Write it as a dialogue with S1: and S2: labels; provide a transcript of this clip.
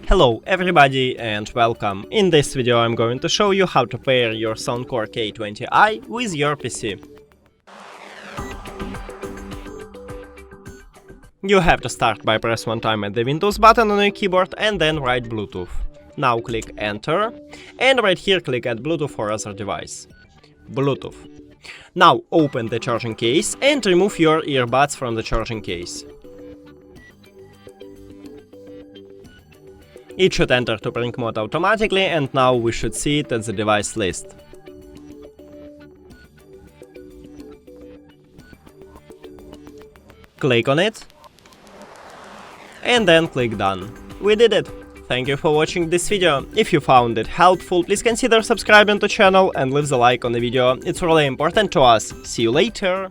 S1: Hello everybody and welcome. In this video I'm going to show you how to pair your Soundcore K20i with your PC. You have to start by press one time at the Windows button on your keyboard and then write Bluetooth. Now click Enter and right here click Add Bluetooth for other device. Bluetooth. Now open the charging case and remove your earbuds from the charging case. It should enter to bring mode automatically, and now we should see it at the device list. Click on it, and then click Done. We did it! Thank you for watching this video. If you found it helpful, please consider subscribing to the channel and leave the like on the video, it's really important to us. See you later!